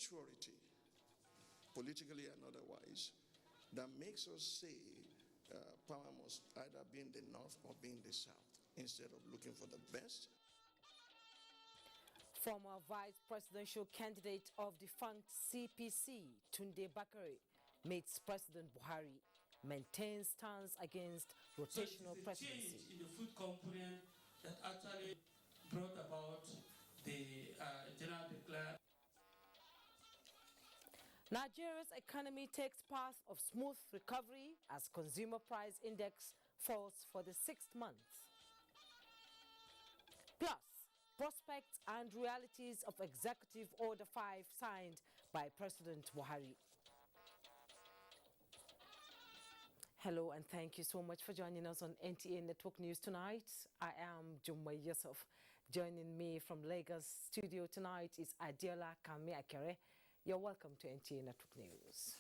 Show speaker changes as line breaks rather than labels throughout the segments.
immaturity, politically and otherwise, that makes us say power must either be in the north or be in the south, instead of looking for the best.
Former vice presidential candidate of defunct CPC, Tunde Bakare, meets President Buhari, maintains stance against rotational presidency.
Change in the food component that actually brought about the general decline.
Nigeria's economy takes path of smooth recovery as consumer price index falls for the 6th month. Plus, prospects and realities of Executive Order 5 signed by President Buhari. Hello and thank you so much for joining us on NTA Network News tonight. I am Jummai Yusuf. Joining me from Lagos studio tonight is Adiola Kami Akere. You're welcome to NTA Network News.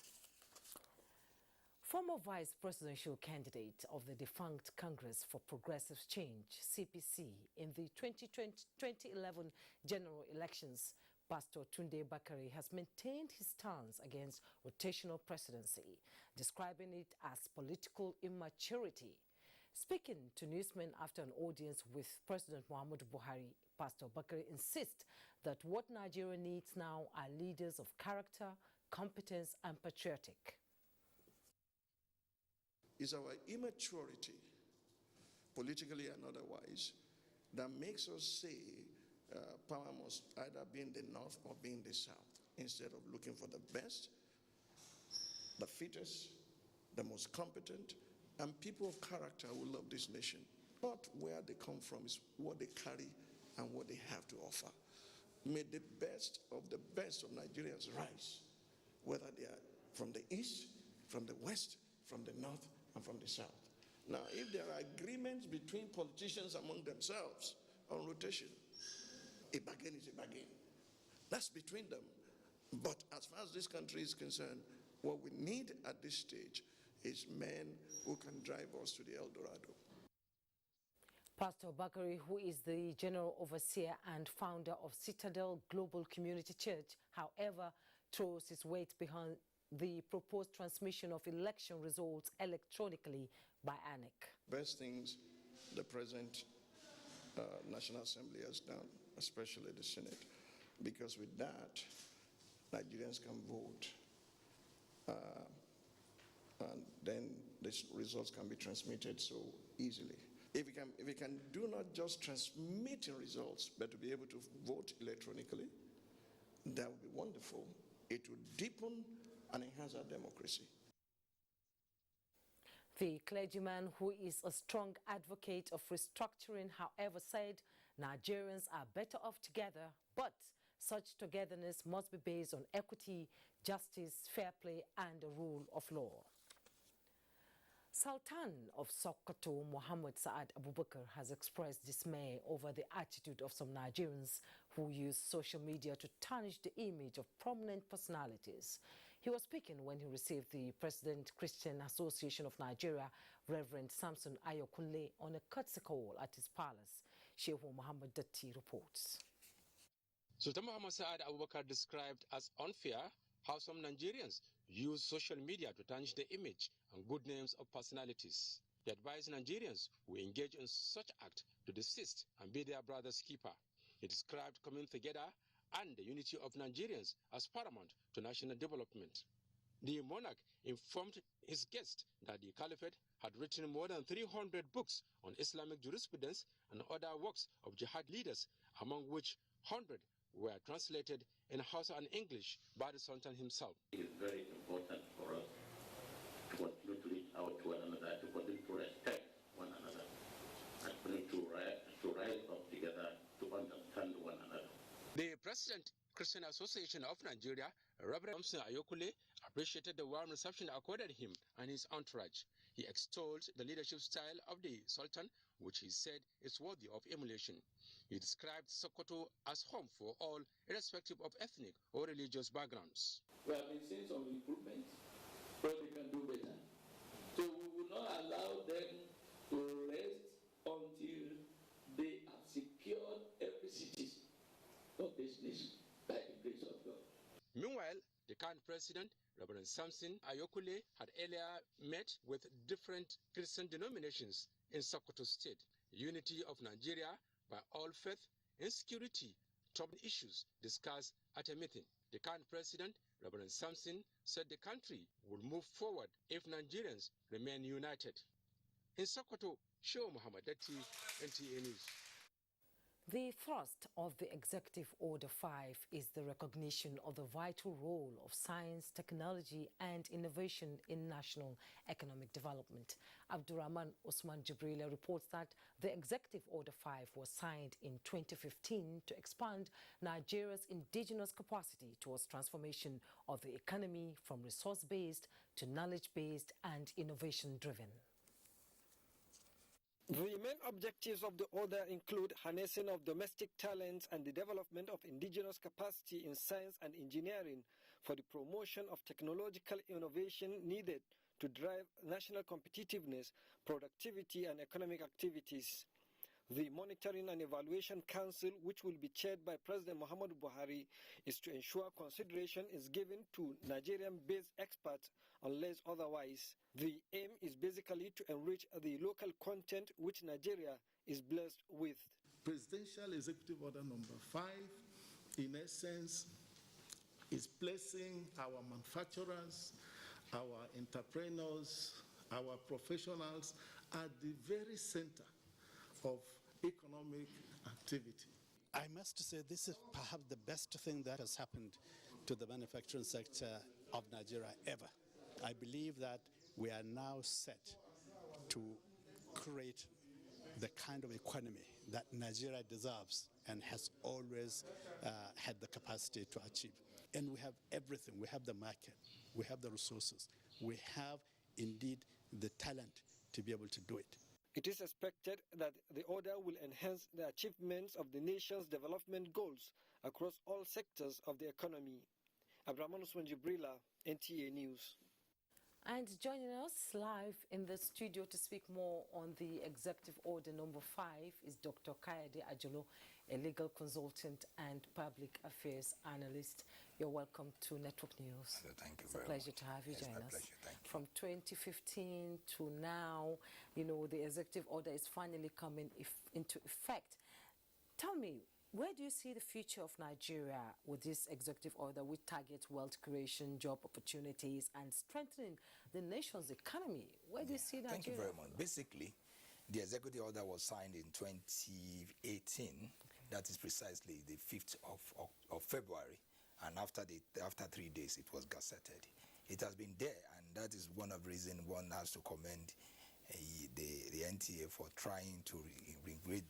Former vice presidential candidate of the defunct Congress for Progressive Change, CPC, in the 2011 general elections, Pastor Tunde Bakare has maintained his stance against rotational presidency, describing it as political immaturity. Speaking to newsmen after an audience with President Muhammadu Buhari, Pastor Bakare insists that what Nigeria needs now are leaders of character, competence and patriotic.
It's our immaturity, politically and otherwise, that makes us say power must either be in the north or be in the south, instead of looking for the best, the fittest, the most competent, and people of character who love this nation. Not where they come from, is what they carry and what they have to offer. May the best of Nigerians rise, whether they are from the east, from the west, from the north, and from the south. Now, if there are agreements between politicians among themselves on rotation, a bargain is a bargain. That's between them. But as far as this country is concerned, what we need at this stage is men who can drive us to the El Dorado.
Pastor Bakare, who is the General Overseer and founder of Citadel Global Community Church, however, throws his weight behind the proposed transmission of election results electronically by INEC.
Best things the present National Assembly has done, especially the Senate, because with that, Nigerians can vote, and then the results can be transmitted so easily. If we can do not just transmitting results, but to be able to vote electronically, that would be wonderful. It would deepen and enhance our democracy.
The clergyman, who is a strong advocate of restructuring, however, said Nigerians are better off together, but such togetherness must be based on equity, justice, fair play, and the rule of law. Sultan of Sokoto, Muhammad Saad Abubakar, has expressed dismay over the attitude of some Nigerians who use social media to tarnish the image of prominent personalities. He was speaking when he received the President Christian Association of Nigeria, Reverend Samson Ayokunle, on a courtesy call at his palace. Shehu Muhammad Datti reports.
Sultan Muhammad Saad Abubakar described as unfair how some Nigerians use social media to tarnish the image and good names of personalities. He advised Nigerians who engage in such act to desist and be their brother's keeper. He described coming together and the unity of Nigerians as paramount to national development. The monarch informed his guests that the Caliphate had written more than 300 books on Islamic jurisprudence and other works of jihad leaders, among which 100 were translated in Hausa and English by the Sultan himself.
It is very important for us to continue to reach out to one another, to continue to respect one another, and continue to rise up together to understand one another.
The President Christian Association of Nigeria, Reverend Samson Ayokule, appreciated the warm reception accorded him and his entourage. He extolled the leadership style of the Sultan, which he said is worthy of emulation. He described Sokoto as home for all, irrespective of ethnic or religious backgrounds.
We have been seeing some improvements, but they can do better. So we will not allow them to rest until they have secured every city of this nation by the grace of God.
Meanwhile, President, Reverend Samson Ayokule, had earlier met with different Christian denominations in Sokoto State. Unity of Nigeria by all faith, insecurity, top issues discussed at a meeting. The current president, Reverend Samson, said the country would move forward if Nigerians remain united. In Sokoto, Shehu Muhammad Datti, NTA News.
The thrust of the Executive Order 5 is the recognition of the vital role of science, technology and innovation in national economic development. Abdurrahman Usman Jibrila reports that the Executive Order 5 was signed in 2015 to expand Nigeria's indigenous capacity towards transformation of the economy from resource-based to knowledge-based and innovation-driven.
The main objectives of the order include harnessing of domestic talents and the development of indigenous capacity in science and engineering for the promotion of technological innovation needed to drive national competitiveness, productivity and economic activities. The Monitoring and Evaluation Council, which will be chaired by President Muhammadu Buhari, is to ensure consideration is given to Nigerian-based experts unless otherwise. The aim is basically to enrich the local content which Nigeria is blessed with.
Presidential Executive Order number 5, in essence, is placing our manufacturers, our entrepreneurs, our professionals at the very center of economic activity.
I must say this is perhaps the best thing that has happened to the manufacturing sector of Nigeria ever. I believe that we are now set to create the kind of economy that Nigeria deserves and has always had the capacity to achieve. And we have everything. We have the market, we have the resources, we have indeed the talent to be able to do it.
It is expected that the order will enhance the achievements of the nation's development goals across all sectors of the economy. Abdurrahman Usman Jibrila, NTA News.
And joining us live in the studio to speak more on the Executive Order number 5 is Dr. Kayode Ajolo, a legal consultant and public affairs analyst. You're welcome to Network News.
Thank you
it's
very
a pleasure
much.
to have you join us.
Pleasure. Thank you.
From 2015 to now, the Executive Order is finally coming into effect. Tell me, where do you see the future of Nigeria with this Executive Order, which targets wealth creation, job opportunities, and strengthening the nation's economy? Where do you see Nigeria?
Thank you very much. Basically, the Executive Order was signed in 2018. Okay. That is precisely the 5th of February. And after 3 days, it was gazetted. It has been there, and that is one of the reasons one has to commend the NTA for trying to read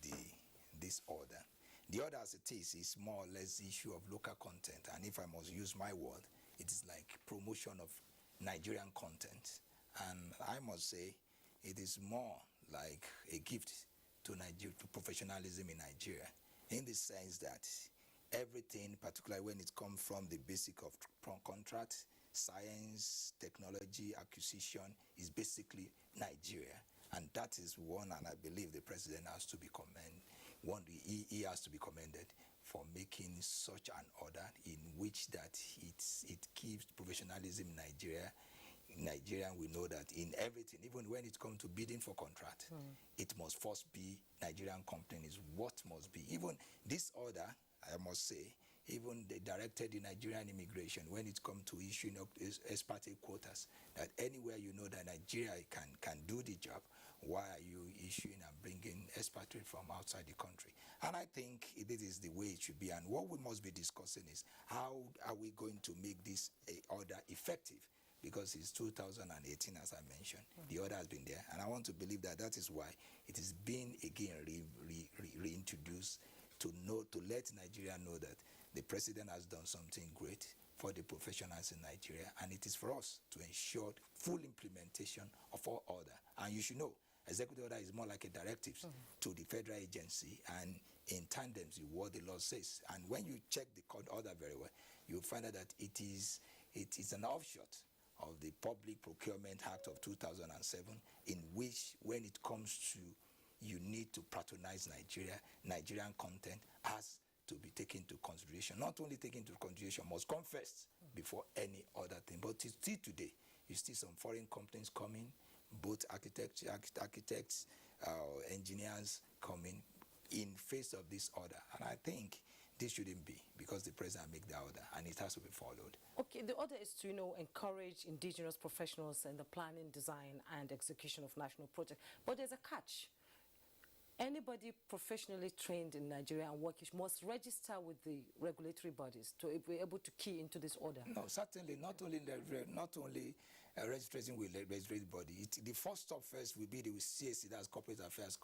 this order. The order as it is more or less the issue of local content, and if I must use my word, it is like promotion of Nigerian content. And I must say, it is more like a gift to Nigeria, to professionalism in Nigeria, in the sense that everything, particularly when it comes from the basic of contract, science, technology, acquisition, is basically Nigeria. And that is one, and I believe the president has to be commended. He has to be commended for making such an order in which that it keeps professionalism in Nigeria. Nigerian, we know that in everything, even when it comes to bidding for contract, it must first be Nigerian companies. What must be? Even this order, I must say, even they directed the Nigerian immigration when it comes to issuing of expatriate quotas, that anywhere you know that Nigeria can do the job, why are you issuing and bringing expatriate from outside the country? And I think this is the way it should be. And what we must be discussing is how are we going to make this order effective? Because it's 2018, as I mentioned. The order has been there. And I want to believe that that is why it is being again reintroduced to let Nigeria know that the president has done something great for the professionals in Nigeria, and it is for us to ensure full implementation of our order. And you should know, executive order is more like a directive to the federal agency, and in tandem with what the law says. And when you check the court order very well, you'll find out that it is an offshoot of the Public Procurement Act of 2007, in which, when it comes to you need to patronize Nigeria, Nigerian content as to be taken into consideration. Not only taken into consideration, must come first before any other thing. But still today, you see some foreign companies coming, both architects, engineers coming in face of this order. And I think this shouldn't be, because the president make the order and it has to be followed.
Okay, the order is to, encourage indigenous professionals in the planning, design, and execution of national projects. But there's a catch. Anybody professionally trained in Nigeria and working must register with the regulatory bodies to be able to key into this order.
No, certainly not only registering with the regulatory body. The first stop first will be the CAC, that's Corporate Affairs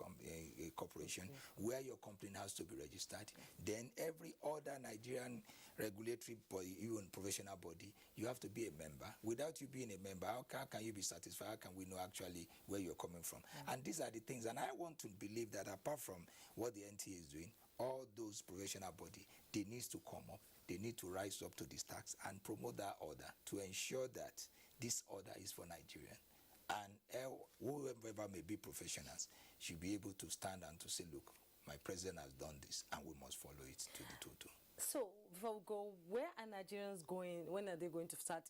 Corporation, where your company has to be registered. Then every other Nigerian regulatory body, even professional body, you have to be a member. Without you being a member, how can you be satisfied? How can we know actually where you're coming from? And these are the things, and I want to believe that apart from what the NTA is doing, all those professional body, they need to come up, they need to rise up to this task and promote that order to ensure that this order is for Nigerian. And whoever may be professionals should be able to stand and to say, look, my president has done this and we must follow it to the total.
So, before we go, where are Nigerians going? When are they going to start,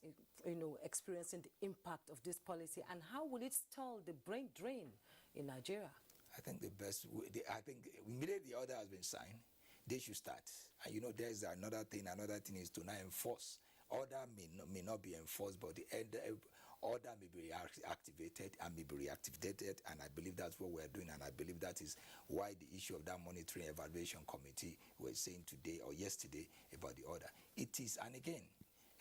experiencing the impact of this policy? And how will it stall the brain drain in Nigeria?
I think the best way, I think immediately the order has been signed, they should start. And there's another thing. Another thing is to now enforce. Order may not be enforced, but the order may be activated and may be reactivated, and I believe that's what we're doing, and I believe that is why the issue of that monitoring evaluation committee we're saying today or yesterday about the order. It is, and again,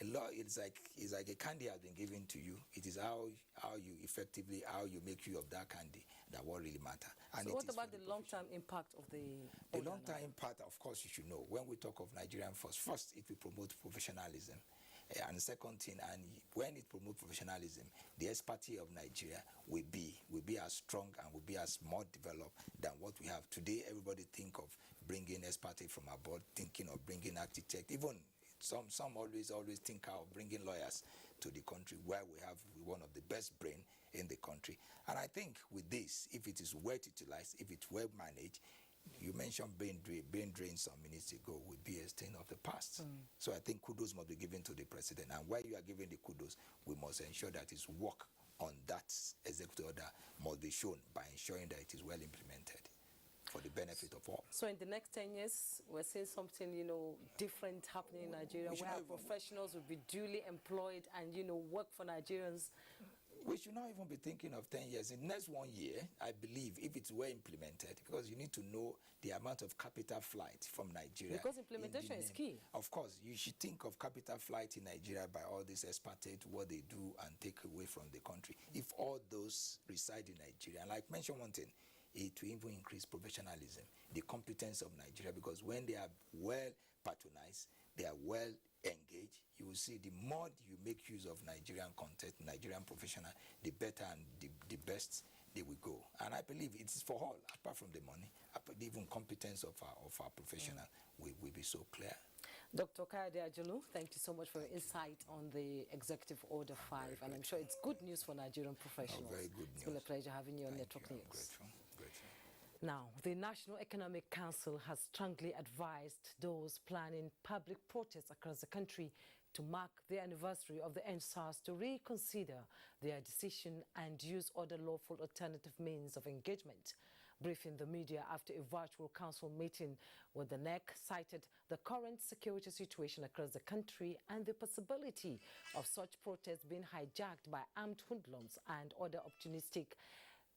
a law, it's like a candy has been given to you. It is how you effectively, how you make use of that candy that what really matters.
So what about the long-term impact of the order?
The long-term impact, of course, you should know. When we talk of Nigerian first it will promote professionalism. And second thing, and when it promotes professionalism, the expertise of Nigeria will be as strong and will be as more developed than what we have today. Everybody think of bringing expertise from abroad, thinking of bringing architects, even some always think of bringing lawyers to the country, where we have one of the best brain in the country. And I think with this, if it is well utilized, if it's well managed, you mentioned brain drain some minutes ago, would be a thing of the past. So I think kudos must be given to the president. And while you are giving the kudos, we must ensure that his work on that executive order must be shown by ensuring that it is well implemented for the benefit of all.
So in the next 10 years, we're seeing something, different happening in Nigeria, where our professionals will be duly employed and, work for Nigerians.
We should not even be thinking of 10 years. In the next 1 year, I believe, if it's well implemented, because you need to know the amount of capital flight from Nigeria.
Because implementation is key.
Of course, you should think of capital flight in Nigeria by all these expatriates, what they do and take away from the country. If all those reside in Nigeria, and like mention one thing, it will even increase professionalism, the competence of Nigeria, because when they are well patronized, they are well engaged, you will see the more you make use of Nigerian content, Nigerian professional, the better and the best they will go. And I believe it is for all, apart from the money, even competence of our professional will be so clear.
Dr. Kayode Ajulu, thank you so much for your insight on the Executive Order 5, and I'm sure it's good news for Nigerian professionals.
Oh, very good news.
It's been a pleasure having you on Network News.
Grateful.
Now, the National Economic Council has strongly advised those planning public protests across the country to mark the anniversary of the NSAS to reconsider their decision and use other lawful alternative means of engagement. Briefing the media after a virtual council meeting with the NEC cited the current security situation across the country and the possibility of such protests being hijacked by armed hoodlums and other opportunistic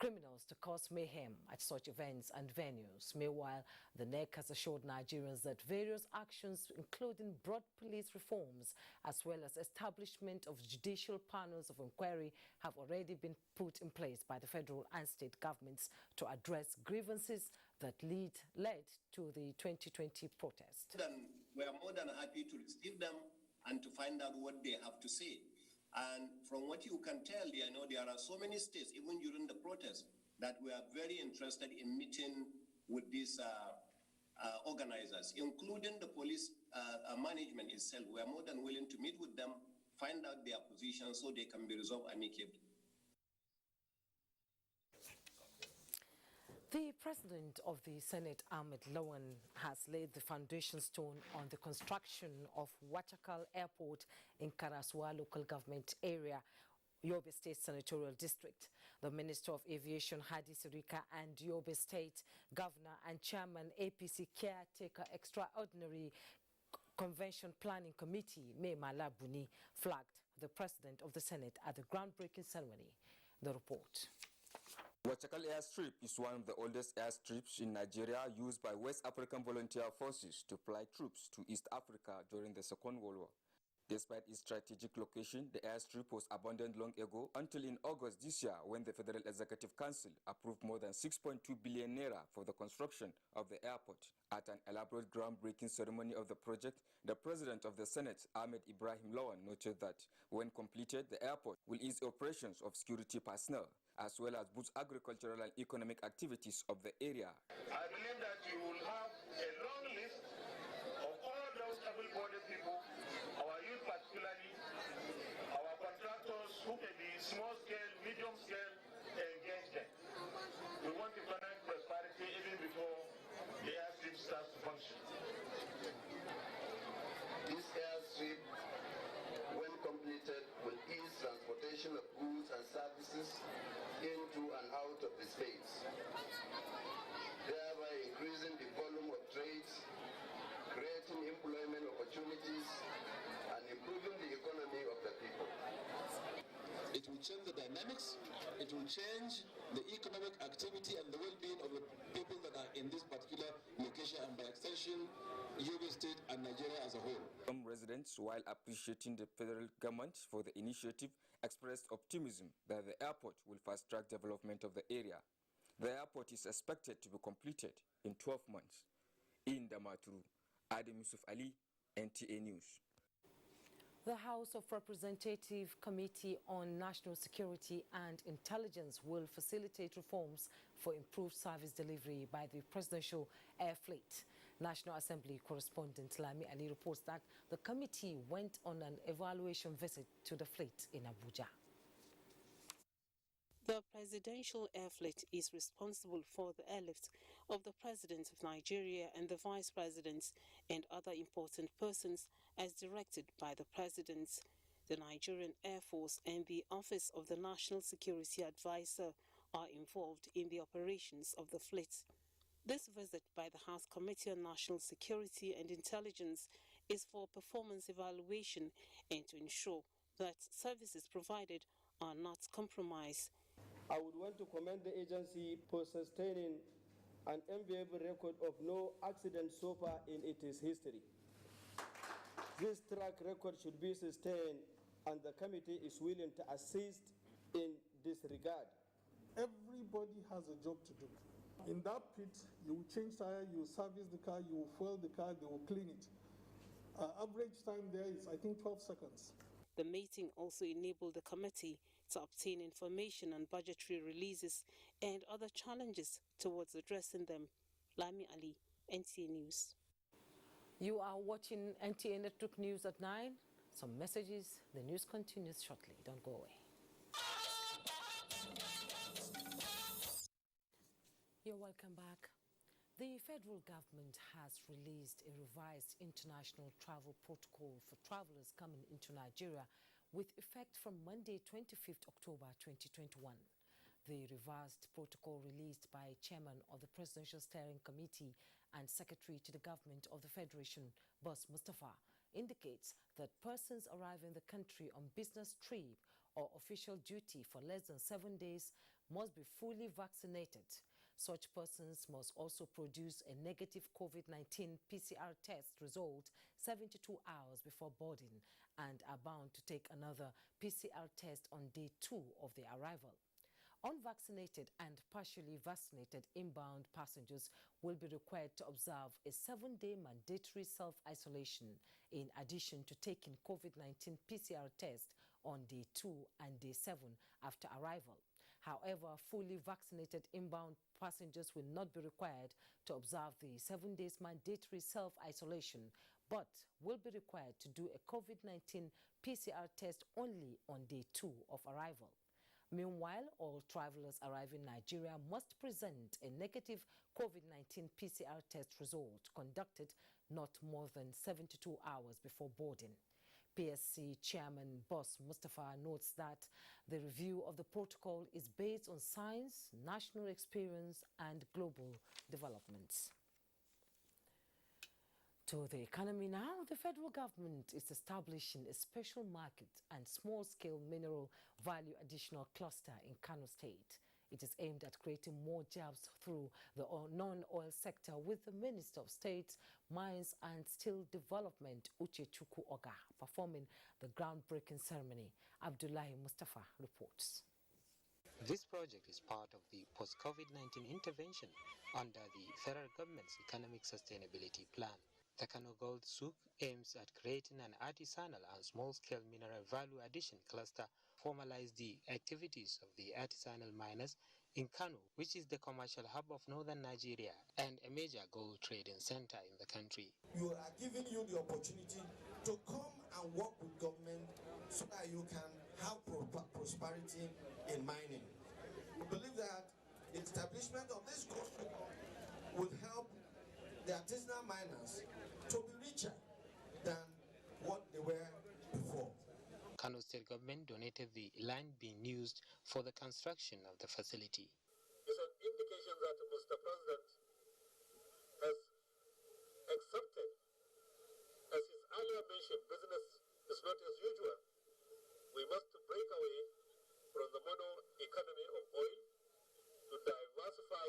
criminals to cause mayhem at such events and venues. Meanwhile, the NEC has assured Nigerians that various actions, including broad police reforms, as well as establishment of judicial panels of inquiry, have already been put in place by the federal and state governments to address grievances that led to the 2020 protest.
We are more than happy to receive them and to find out what they have to say. And from what you can tell, I know there are so many states, even during the protest, that we are very interested in meeting with these organizers, including the police management itself. We are more than willing to meet with them, find out their position so they can be resolved amicably.
The President of the Senate, Ahmed Lawan, has laid the foundation stone on the construction of Wachakal Airport in Karasua local government area, Yobe State Senatorial District. The Minister of Aviation, Hadi Sirika, and Yobe State Governor and Chairman APC Caretaker Extraordinary Convention Planning Committee, May Malabuni, flagged the President of the Senate at the groundbreaking ceremony. The report.
Wachakal Airstrip is one of the oldest airstrips in Nigeria, used by West African Volunteer Forces to fly troops to East Africa during the Second World War. Despite its strategic location, the airstrip was abandoned long ago until in August this year, when the Federal Executive Council approved more than 6.2 billion naira for the construction of the airport. At an elaborate groundbreaking ceremony of the project, the President of the Senate, Ahmed Ibrahim Lawan, noted that when completed, the airport will ease operations of security personnel, as well as boost agricultural and economic activities of the area.
I believe that you will have a long list of all those able-bodied people, our youth particularly, our contractors who may be small-scale, medium-scale, engage them. We want economic prosperity even before the airstrip starts to function.
This airstrip, when completed, will ease transportation of goods and services into and out of the space, thereby increasing the volume of trade, creating employment opportunities, and improving the economy of the people.
It will change the dynamics, it will change the economic activity and the well-being of the people that are in this particular location, and by extension, Yobe State and Nigeria as a whole.
Some residents, while appreciating the federal government for the initiative, expressed optimism that the airport will fast-track development of the area. The airport is expected to be completed in 12 months. In Damaturu, Adam Yusuf Ali, NTA News.
The House of Representatives Committee on National Security and Intelligence will facilitate reforms for improved service delivery by the Presidential Air Fleet. National Assembly correspondent Lami Ali reports that the committee went on an evaluation visit to the fleet in Abuja.
The Presidential Air Fleet is responsible for the airlift of the President of Nigeria and the Vice Presidents and other important persons as directed by the President. The Nigerian Air Force and the Office of the National Security Advisor are involved in the operations of the fleet. This visit by the House Committee on National Security and Intelligence is for performance evaluation and to ensure that services provided are not compromised.
I would want to commend the agency for sustaining an enviable record of no accidents so far in its history. This track record should be sustained, and the committee is willing to assist in this regard.
Everybody has a job to do. In that pit, you will change tire, you will service the car, you will fuel the car, they will clean it. Average time there is, I think, 12 seconds.
The meeting also enabled the committee to obtain information on budgetary releases and other challenges towards addressing them. Lami Ali, NTA News.
You are watching NTA Network News at 9. Some messages. The news continues shortly. Don't go away. You're welcome back. The federal government has released a revised international travel protocol for travelers coming into Nigeria with effect from Monday, 25th October 2021. The revised protocol released by Chairman of the Presidential Steering Committee and Secretary to the Government of the Federation, Boss Mustafa, indicates that persons arriving in the country on business trip or official duty for less than 7 days must be fully vaccinated. Such persons must also produce a negative COVID-19 PCR test result 72 hours before boarding and are bound to take another PCR test on day 2 of their arrival. Unvaccinated and partially vaccinated inbound passengers will be required to observe a 7-day mandatory self-isolation in addition to taking COVID-19 PCR test on day 2 and day 7 after arrival. However, fully vaccinated inbound passengers will not be required to observe the 7 days mandatory self-isolation, but will be required to do a COVID-19 PCR test only on day 2 of arrival. Meanwhile, all travelers arriving in Nigeria must present a negative COVID-19 PCR test result conducted not more than 72 hours before boarding. PSC Chairman Boss Mustafa notes that the review of the protocol is based on science, national experience, and global developments. To the economy now, the federal government is establishing a special market and small-scale mineral value additional cluster in Kano State. It is aimed at creating more jobs through the non-oil sector, with the Minister of State, Mines and Steel Development, Uche Chukwu Oga, performing the groundbreaking ceremony. Abdullahi Mustafa reports.
This project is part of the post-COVID-19 intervention under the federal government's Economic Sustainability Plan. The Kano Gold Souk aims at creating an artisanal and small-scale mineral value addition cluster, formalize the activities of the artisanal miners in Kano, which is the commercial hub of northern Nigeria and a major gold trading center in the country.
We are giving you the opportunity to come and work with government so that you can have prosperity in mining. We believe that the establishment of this gold will help the artisanal miners to be richer than what they were before.
Kano State government donated the land being used for the construction of the facility.
It's an indication that Mr. President has accepted, as his earlier mentioned, business is not as usual. We must break away from the mono economy of oil to diversify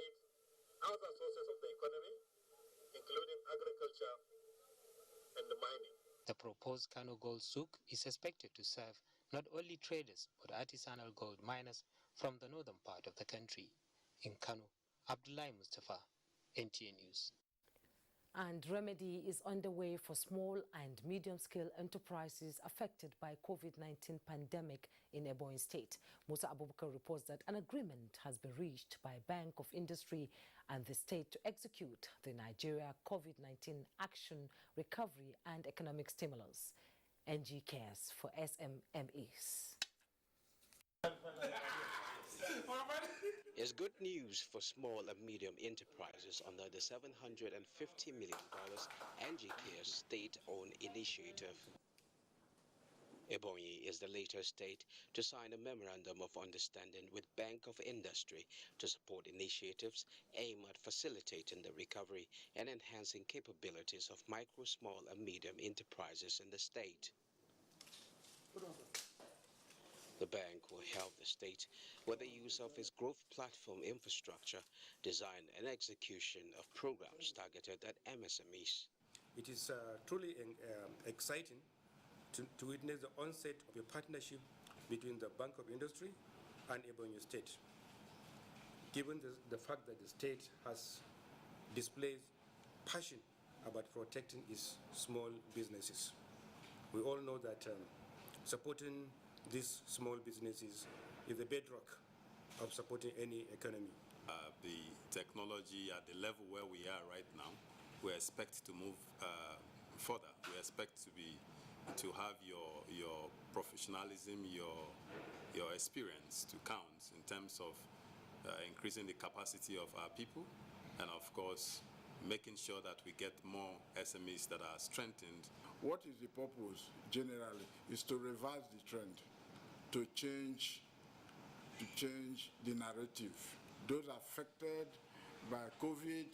other sources of the economy, including agriculture and mining.
The proposed Kano Gold Souk is expected to serve not only traders but artisanal gold miners from the northern part of the country. In Kano, Abdullahi Mustafa, NTA News.
And remedy is underway for small and medium-scale enterprises affected by COVID-19 pandemic in Ebonyi State. Musa Abubakar reports that an agreement has been reached by Bank of Industry and the state to execute the Nigeria COVID-19 Action, Recovery and Economic Stimulus, NG Cares for SMMEs.
It's good news for small and medium enterprises under the $750 million NG Cares state-owned initiative. Ebonyi is the latest state to sign a memorandum of understanding with Bank of Industry to support initiatives aimed at facilitating the recovery and enhancing capabilities of micro, small and medium enterprises in the state. The bank will help the state with the use of its growth platform infrastructure, design and execution of programs targeted at MSMEs.
It is truly exciting to witness the onset of a partnership between the Bank of Industry and Ebonyi State. Given the fact that the state has displayed passion about protecting its small businesses. We all know that supporting these small businesses is the bedrock of supporting any economy.
The technology at the level where we are right now, we expect to move further. We expect to have your professionalism, your experience to count in terms of increasing the capacity of our people, and of course making sure that we get more SMEs that are strengthened.
What is the purpose generally is to reverse the trend, to change the narrative. Those affected by COVID,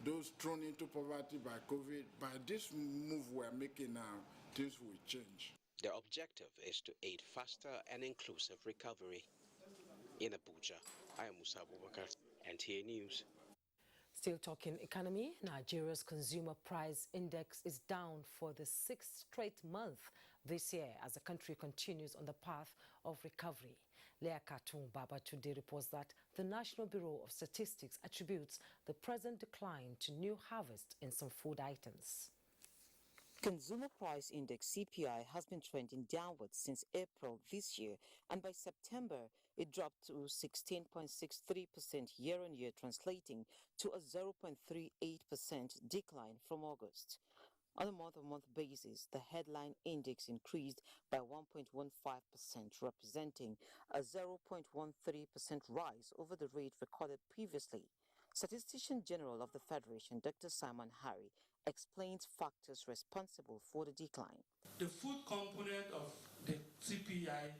those thrown into poverty by COVID, by this move we're making now, things will change.
Their objective is to aid faster and inclusive recovery. In Abuja, I am Musa Abubakar, NTA News.
Still talking economy, Nigeria's consumer price index is down for the 6th straight month this year as the country continues on the path of recovery. Leah Katung Babatunde reports that the National Bureau of Statistics attributes the present decline to new harvest in some food items.
Consumer Price Index CPI has been trending downwards since April this year, and by September it dropped to 16.63% year-on-year, translating to a 0.38% decline from August. On a month-on-month basis, the headline index increased by 1.15%, representing a 0.13% rise over the rate recorded previously. Statistician General of the Federation, Dr. Simon Harry, explains factors responsible for the decline.
The food component of the CPI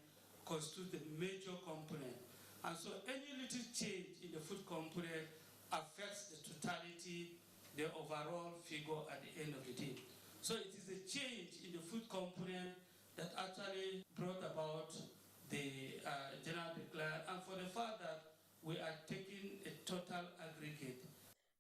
constitutes the major component, and so any little change in the food component affects the totality, the overall figure at the end of the day. So it is a change in the food component that actually brought about the general decline, and for the fact that we are taking a total aggregate.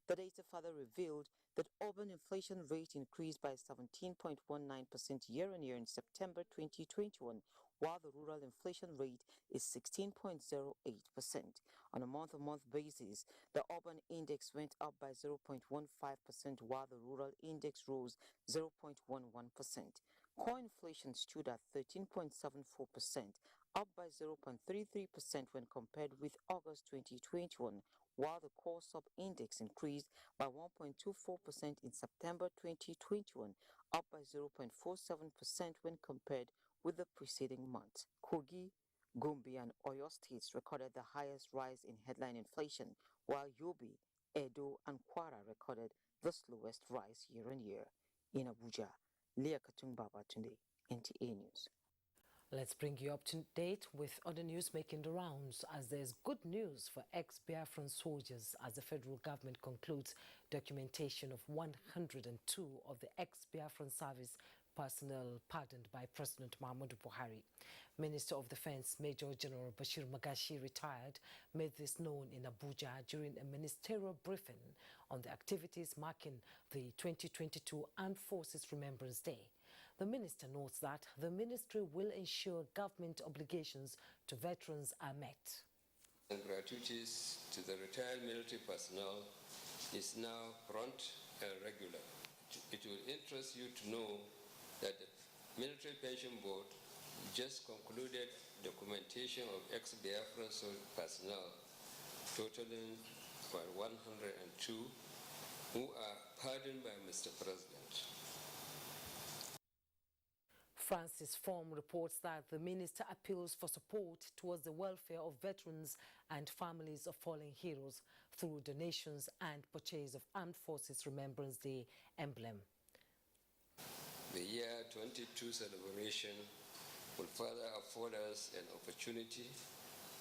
The data further revealed that urban inflation rate increased by 17.19% year-on-year in September 2021, while the rural inflation rate is 16.08%. On a month-on-month basis, the urban index went up by 0.15%, while the rural index rose 0.11%. Core inflation stood at 13.74%, up by 0.33% when compared with August 2021, while the core sub-index increased by 1.24% in September 2021, up by 0.47% when compared with the preceding month. Kogi, Gombe and Oyo states recorded the highest rise in headline inflation, while Yobe, Edo and Kwara recorded the slowest rise year-on-year. In Abuja, Leah Katung-Baba today, NTA News.
Let's bring you up to date with other news making the rounds, as there's good news for ex-Biafran soldiers as the federal government concludes documentation of 102 of the ex-Biafran service personnel pardoned by President Muhammadu Buhari. Minister of Defense Major General Bashir Magashi, retired, made this known in Abuja during a ministerial briefing on the activities marking the 2022 Armed Forces Remembrance Day. The minister notes that the ministry will ensure government obligations to veterans are met.
And gratuities to the retired military personnel is now prompt and regular. It will interest you to know that the Military Pension Board just concluded documentation of ex-Biafran personnel totaling about 102 who are pardoned by Mr. President.
Francis Form reports that the minister appeals for support towards the welfare of veterans and families of fallen heroes through donations and purchase of Armed Forces Remembrance Day emblem.
The year 22 celebration will further afford us an opportunity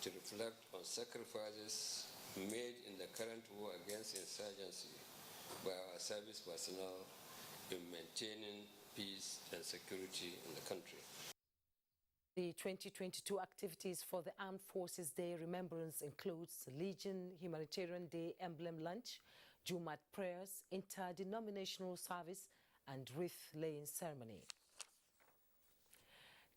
to reflect on sacrifices made in the current war against insurgency by our service personnel in maintaining peace and security in the country.
The 2022 activities for the Armed Forces Day Remembrance includes Legion Humanitarian Day Emblem Lunch, Jumat prayers, interdenominational service, and wreath-laying ceremony.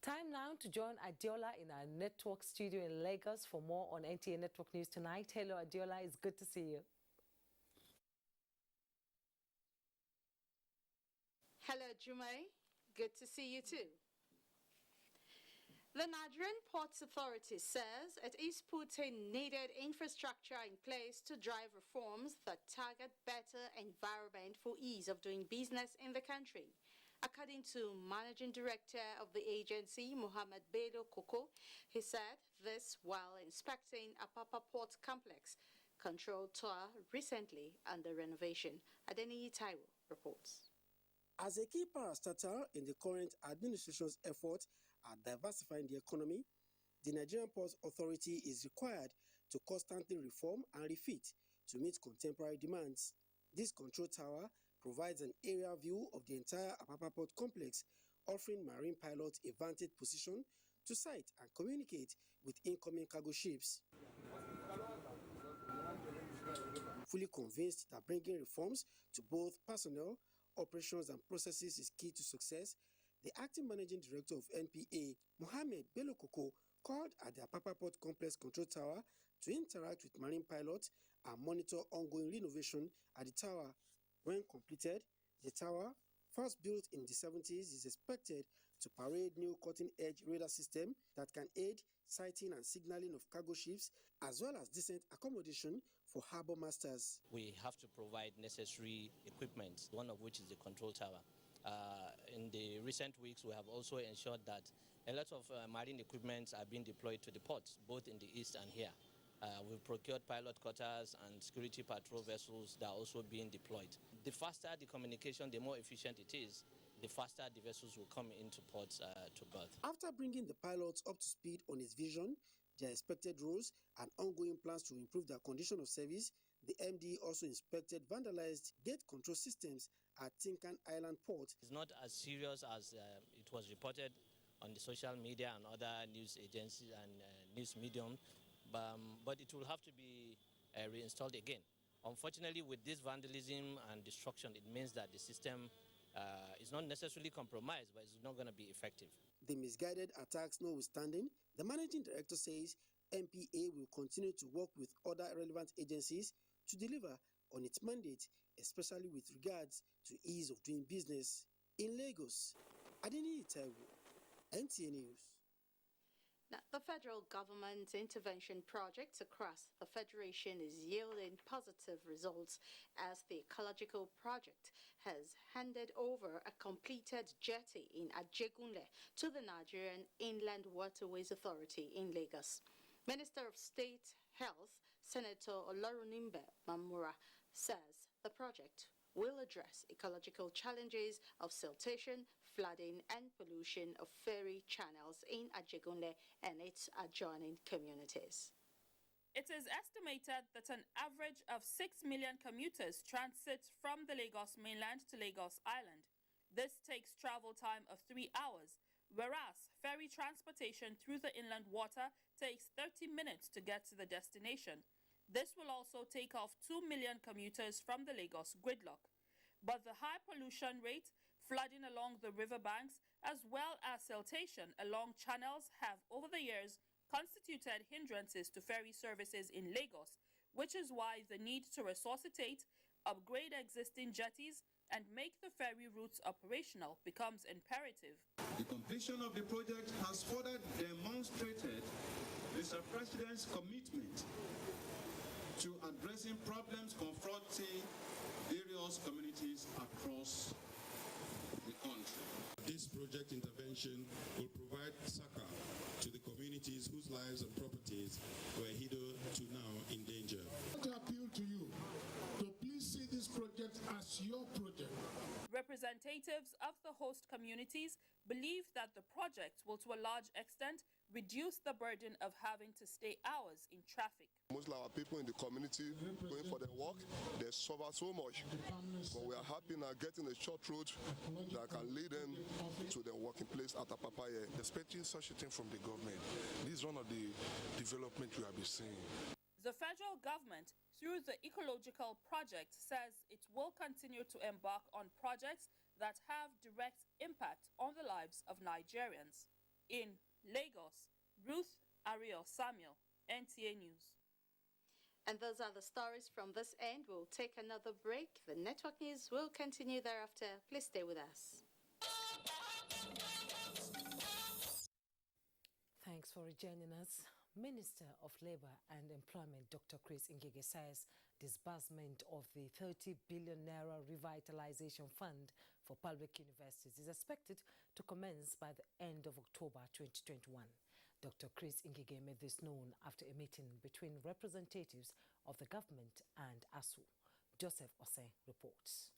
Time now to join Adiola in our network studio in Lagos for more on NTA Network News tonight. Hello, Adiola. It's good to see you.
Hello, Jumai. Good to see you too. The Nigerian Ports Authority says it is putting needed infrastructure in place to drive reforms that target better environment for ease of doing business in the country. According to Managing Director of the agency, Mohammed Bello Koko, he said this while inspecting Apapa Port Complex, controlled tour recently under renovation. Adeniyi Taiwo reports.
As a key parastatal in the current administration's effort at diversifying the economy, the Nigerian Ports Authority is required to constantly reform and refit to meet contemporary demands. This control tower provides an aerial view of the entire Apapa Port complex, offering marine pilots a vantage position to sight and communicate with incoming cargo ships. Fully convinced that bringing reforms to both personnel, operations and processes is key to success, the acting managing director of NPA, Mohammed Bello Koko, called at the Apapa Port Complex Control Tower to interact with marine pilots and monitor ongoing renovation at the tower. When completed, the tower, first built in the 70s, is expected to parade new cutting-edge radar system that can aid sighting and signaling of cargo ships, as well as decent accommodation for harbor masters.
We have to provide necessary equipment, one of which is the control tower. In the recent weeks, we have also ensured that a lot of marine equipment are being deployed to the ports, both in the east and here. We've procured pilot cutters and security patrol vessels that are also being deployed. The faster the communication, the more efficient it is, the faster the vessels will come into ports to berth.
After bringing the pilots up to speed on its vision, their expected roles, and ongoing plans to improve their condition of service, the MD also inspected vandalized gate control systems at Tinkan Island Port.
It's not as serious as it was reported on the social media and other news agencies and news medium, but it will have to be reinstalled again. Unfortunately, with this vandalism and destruction, it means that the system is not necessarily compromised, but it's not going to be effective.
The misguided attacks notwithstanding, the managing director says NPA will continue to work with other relevant agencies to deliver on its mandate, especially with regards to ease of doing business. In Lagos, Adeni Itaiwo, NTA News.
Now, the federal government's intervention projects across the Federation is yielding positive results as the ecological project has handed over a completed jetty in Ajegunle to the Nigerian Inland Waterways Authority in Lagos. Minister of State Health, Senator Olorunimbe Mamura, says the project will address ecological challenges of siltation, flooding and pollution of ferry channels in Ajegunle and its adjoining communities.
It is estimated that an average of 6 million commuters transit from the Lagos mainland to Lagos Island. This takes travel time of 3 hours, whereas ferry transportation through the inland water takes 30 minutes to get to the destination. This will also take off 2 million commuters from the Lagos gridlock. But the high pollution rate, flooding along the riverbanks, as well as siltation along channels have, over the years, constituted hindrances to ferry services in Lagos, which is why the need to resuscitate, upgrade existing jetties, and make the ferry routes operational becomes imperative.
The completion of the project has further demonstrated Mr. President's commitment to addressing problems confronting various communities across the country. This project intervention will provide succor to the communities whose lives and properties were hitherto now in danger. I want to appeal to you to please see this project as your project.
Representatives of the host communities believe that the project will to a large extent reduce the burden of having to stay hours in traffic.
Most of our people in the community going for their work, they suffer so much. But we are happy now getting a short road that can lead them to their working place at Apapaye.
Expecting such a thing from the government. This is one of the developments we have been seeing.
The federal government, through the ecological project, says it will continue to embark on projects that have direct impact on the lives of Nigerians. In Lagos, Ruth Ariel Samuel, NTA News.
And those are the stories from this end. We'll take another break. The network news will continue thereafter. Please stay with us.
Thanks for joining us. Minister of Labour and Employment, Dr. Chris Ngige, says disbursement of the 30 billion naira revitalization fund for public universities is expected to commence by the end of October 2021. Dr. Chris Ngige made this known after a meeting between representatives of the government and ASU. Joseph Ose reports.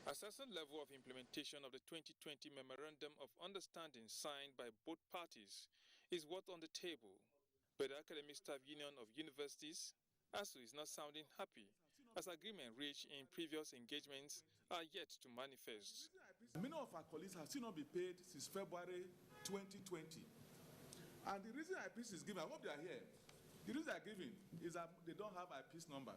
Assessing level of implementation of the 2020 Memorandum of Understanding signed by both parties is what on the table. But the Academic Staff Union of Universities, ASU, is not sounding happy as agreement reached in previous engagements are yet to manifest.
Many of our colleagues have still not been paid since February 2020. And the reason IPs is given, I hope they are here, the reason they are giving is that they don't have IPs number.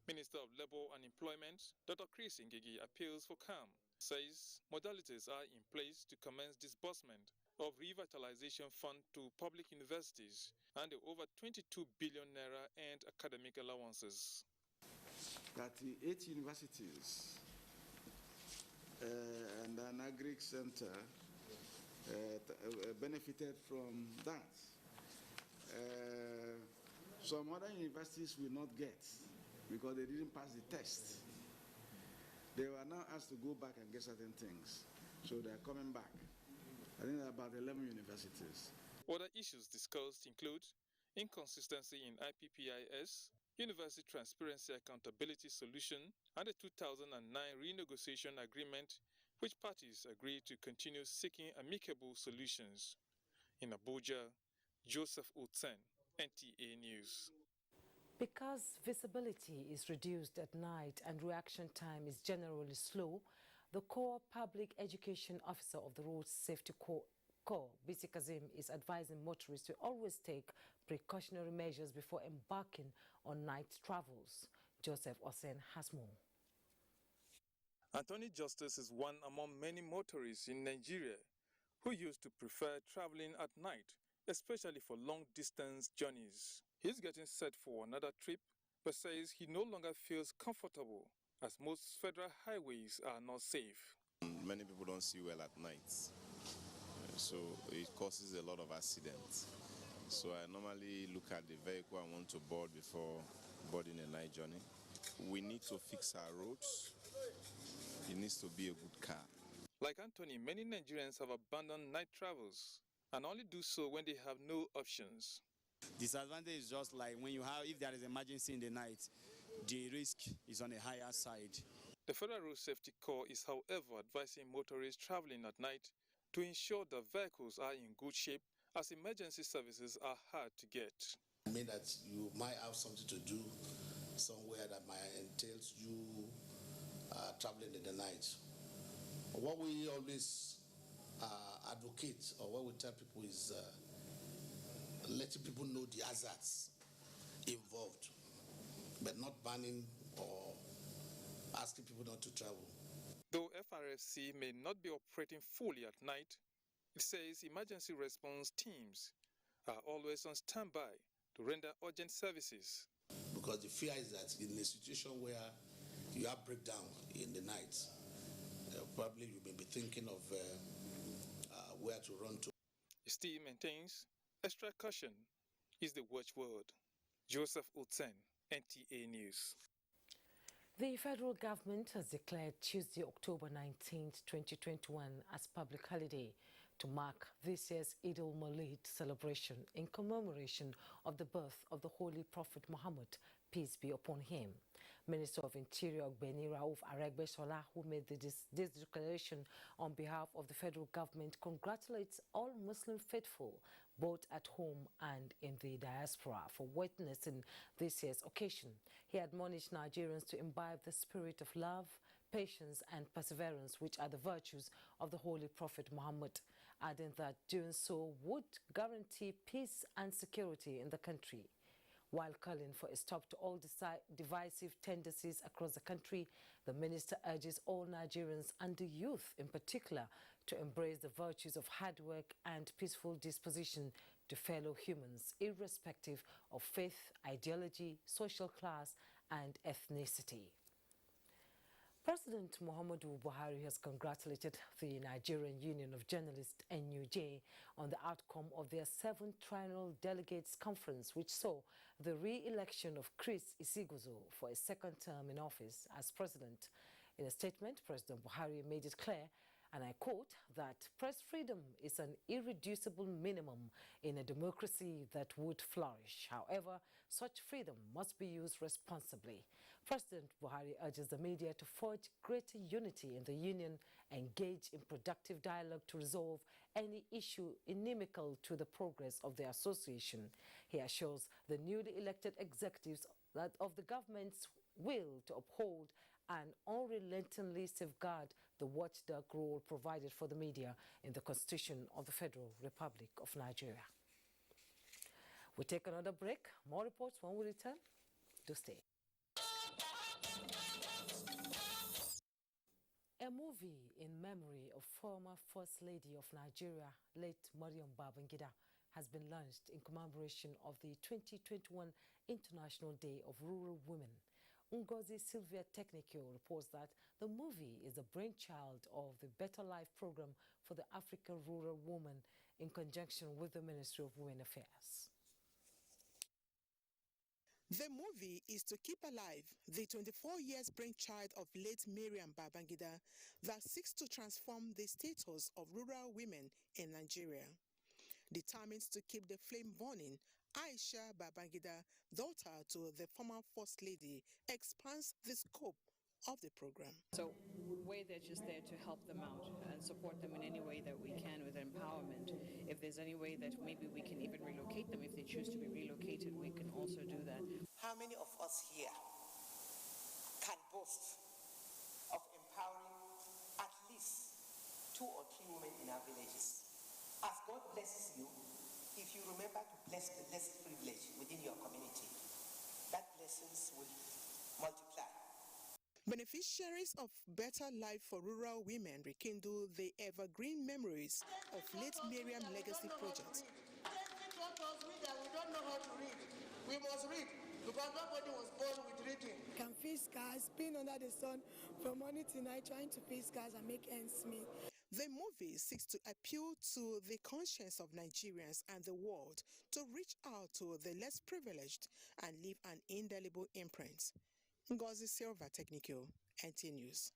Minister of Labour and Employment, Dr. Chris Ngige, appeals for calm, says modalities are in place to commence disbursement of revitalization fund to public universities and the over 22 billion naira and academic allowances.
38 universities and an agric center benefited from that. Some other universities will not get because they didn't pass the test.
They were now asked to go back and get certain things. So they're coming back. I think there are about 11 universities.
Other issues discussed include inconsistency in IPPIS, University Transparency Accountability Solution, and the 2009 renegotiation agreement, which parties agreed to continue seeking amicable solutions. In Abuja, Joseph Utsen, NTA News.
Because visibility is reduced at night and reaction time is generally slow, the core public education officer of the Road Safety Corps, BC Kazim, is advising motorists to always take precautionary measures before embarking on night travels. Joseph Osen has more.
Anthony Justice is one among many motorists in Nigeria who used to prefer traveling at night, especially for long-distance journeys. He's getting set for another trip, but says he no longer feels comfortable as most federal highways are not safe.
Many people don't see well at night, so it causes a lot of accidents. So I normally look at the vehicle I want to board before boarding a night journey. We need to fix our roads. It needs to be a good car.
Like Anthony, many Nigerians have abandoned night travels and only do so when they have no options.
Disadvantage is just like if there is emergency in the night, the risk is on a higher side.
The Federal Road Safety Corps is, however, advising motorists traveling at night to ensure that vehicles are in good shape, as emergency services are hard to get.
I mean that you might have something to do somewhere that might entail you traveling in the night. What we always advocate, or what we tell people, is letting people know the hazards involved, but not banning or asking people not to travel.
Though FRSC may not be operating fully at night, it says emergency response teams are always on standby to render urgent services.
Because the fear is that in a situation where you have breakdown in the night, probably you may be thinking of where to run to.
It still maintains extra caution is the watchword. Joseph Utsen, NTA News.
The federal government has declared Tuesday, October 19, 2021 as public holiday to mark this year's Eid al-Mawlid celebration in commemoration of the birth of the Holy Prophet Muhammad, peace be upon him. Minister of Interior Ogbeni Rauf Aregbesola, who made this declaration on behalf of the federal government, congratulates all Muslim faithful, both at home and in the diaspora, for witnessing this year's occasion. He admonished Nigerians to imbibe the spirit of love, patience and perseverance, which are the virtues of the Holy Prophet Muhammad, adding that doing so would guarantee peace and security in the country. While calling for a stop to all divisive tendencies across the country, the minister urges all Nigerians and the youth in particular to embrace the virtues of hard work and peaceful disposition to fellow humans, irrespective of faith, ideology, social class, and ethnicity. President Muhammadu Buhari has congratulated the Nigerian Union of Journalists, NUJ, on the outcome of their 7th Triennial Delegates Conference, which saw the re-election of Chris Isiguzo for a second term in office as president. In a statement, President Buhari made it clear, and I quote, that press freedom is an irreducible minimum in a democracy that would flourish. However, such freedom must be used responsibly. President Buhari urges the media to forge greater unity in the union, engage in productive dialogue to resolve any issue inimical to the progress of the association. He assures the newly elected executives that of the government's will to uphold and unrelentingly safeguard the watchdog role provided for the media in the Constitution of the Federal Republic of Nigeria. We take another break. More reports when we return. Do stay. A movie in memory of former First Lady of Nigeria, late Mariam Babangida, has been launched in commemoration of the 2021 International Day of Rural Women. Ngozi Sylvia Technico reports that the movie is the brainchild of the Better Life program for the African rural woman in conjunction with the Ministry of Women Affairs.
The movie is to keep alive the 24 years brainchild of late Miriam Babangida that seeks to transform the status of rural women in Nigeria. Determined to keep the flame burning, Aisha Babangida, daughter to the former First Lady, expands the scope of the program.
So we're just there to help them out and support them in any way that we can with empowerment. If there's any way that maybe we can even relocate them, if they choose to be relocated, we can also do that.
How many of us here can boast of empowering at least 2 or 3 women in our villages? As God blesses you, if you remember to bless the less privileged within your community, that blessings will multiply.
Beneficiaries of Better Life for Rural Women rekindle the evergreen memories of late Miriam Legacy Project.
We don't know how to read. We must read because nobody was born with reading.
Can face cars, being under the sun from morning to night, trying to face cars and make ends meet.
The movie seeks to appeal to the conscience of Nigerians and the world to reach out to the less privileged and leave an indelible imprint. Ngozi Silva, Technical, NTA News.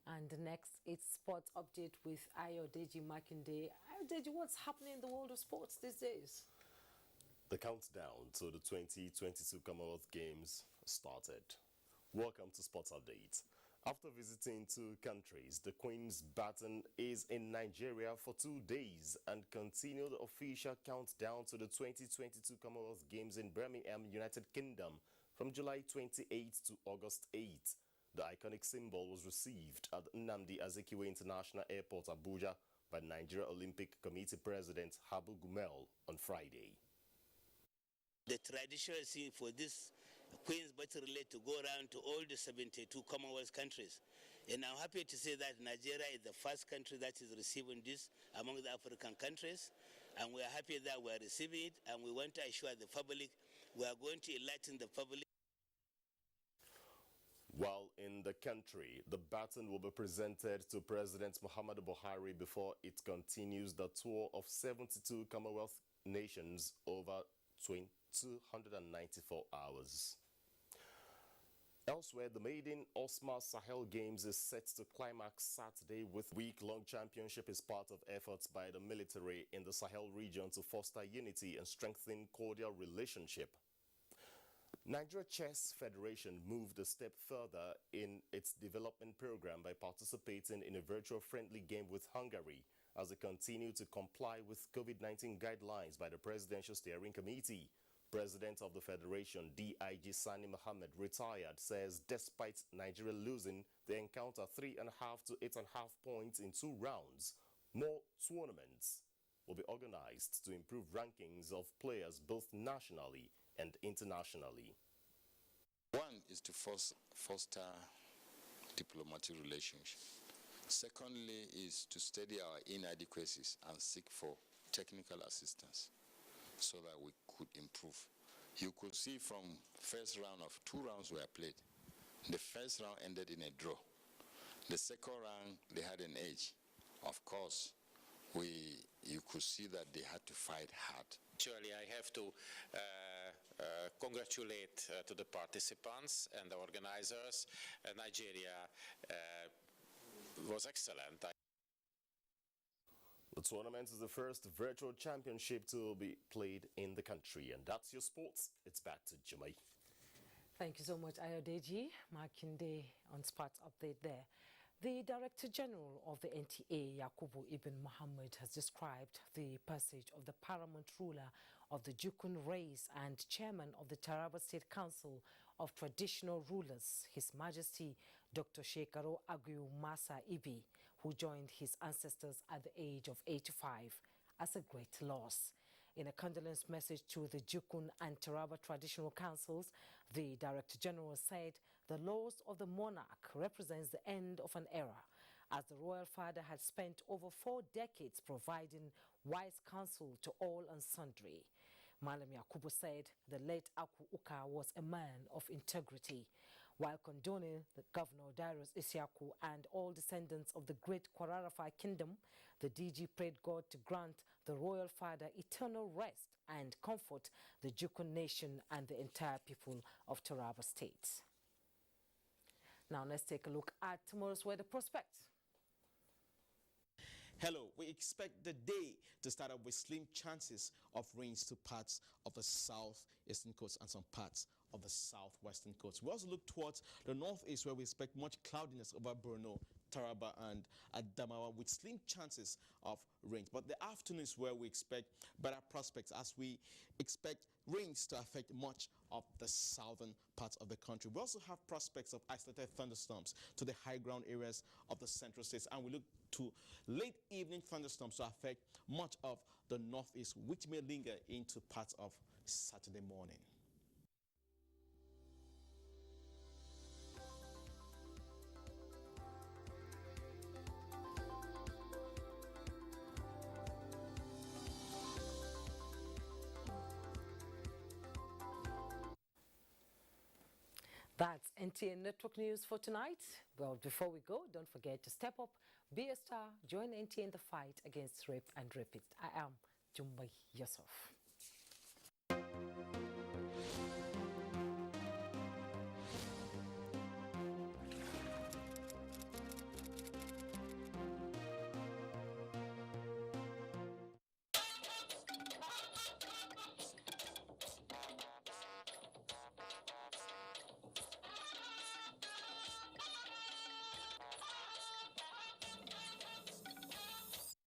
And next, it's sports update with Ayodeji Makinde. Ayodeji, what's happening in the world of sports these days?
The countdown to the 2022 Commonwealth Games started. Welcome to Sports Update. After visiting 2 countries, the Queen's Baton is in Nigeria for 2 days and continued the official countdown to the 2022 Commonwealth Games in Birmingham, United Kingdom, from July 28 to August 8. The iconic symbol was received at Nnamdi Azikiwe International Airport, Abuja, by Nigeria Olympic Committee President Habu Gumel on Friday.
The traditional thing for this Queen's Battle Relay to go around to all the 72 Commonwealth countries. And I'm happy to say that Nigeria is the first country that is receiving this among the African countries. And we are happy that we are receiving it, and we want to assure the public we are going to enlighten the public.
While in the country, the baton will be presented to President Muhammadu Buhari before it continues the tour of 72 Commonwealth nations over 294 hours. Elsewhere, the maiden Osma Sahel Games is set to climax Saturday with week-long championship is part of efforts by the military in the Sahel region to foster unity and strengthen cordial relationship. Nigeria Chess Federation moved a step further in its development program by participating in a virtual friendly game with Hungary as they continue to comply with COVID-19 guidelines by the Presidential Steering Committee. President of the Federation, DIG Sani Mohammed, retired, says despite Nigeria losing, they encounter 3.5 to 8.5 points in 2 rounds. More tournaments will be organized to improve rankings of players both nationally and internationally.
One is to foster diplomatic relations. Secondly is to study our inadequacies and seek for technical assistance so that we could improve. You could see from first round of 2 rounds were played. The first round ended in a draw. The second round, they had an edge. Of course, you could see that they had to fight hard.
Actually, I have to congratulate to the participants and the organizers. Nigeria was excellent.
The tournament is the first virtual championship to be played in the country. And that's your sports. It's back to Jamaica.
Thank you so much, Ayodeji Makinde, on Sports Update there. The Director General of the NTA, Yakubu Ibn Muhammad, has described the passage of the paramount ruler of the Jukun race and chairman of the Taraba State Council of Traditional Rulers, His Majesty Dr. Shekaru Aguiu Masa Ibi, who joined his ancestors at the age of 85, as a great loss. In a condolence message to the Jukun and Taraba Traditional Councils, the Director General said the loss of the monarch represents the end of an era, as the royal father had spent over 4 decades providing wise counsel to all and sundry. Malam Yakubu said the late Aku Uka was a man of integrity. While condoning the Governor Darius Isiaku and all descendants of the great Kwararafa kingdom, the DG prayed God to grant the royal father eternal rest and comfort the Juku Nation and the entire people of Taraba State. Now let's take a look at tomorrow's weather prospect.
Hello, we expect the day to start up with slim chances of rains to parts of the southeastern coast and some parts of the southwestern coast. We also look towards the northeast where we expect much cloudiness over Borno, Taraba and Adamawa with slim chances of rains. But the afternoon is where we expect better prospects as we expect rains to affect much of the southern parts of the country. We also have prospects of isolated thunderstorms to the high ground areas of the central states, and we look to late evening thunderstorms to affect much of the northeast, which may linger into parts of Saturday morning.
That's NTA Network News for tonight. Well, before we go, don't forget to step up, be a star, join NTA in the fight against rape and rapists. I am Jumbai Yusuf.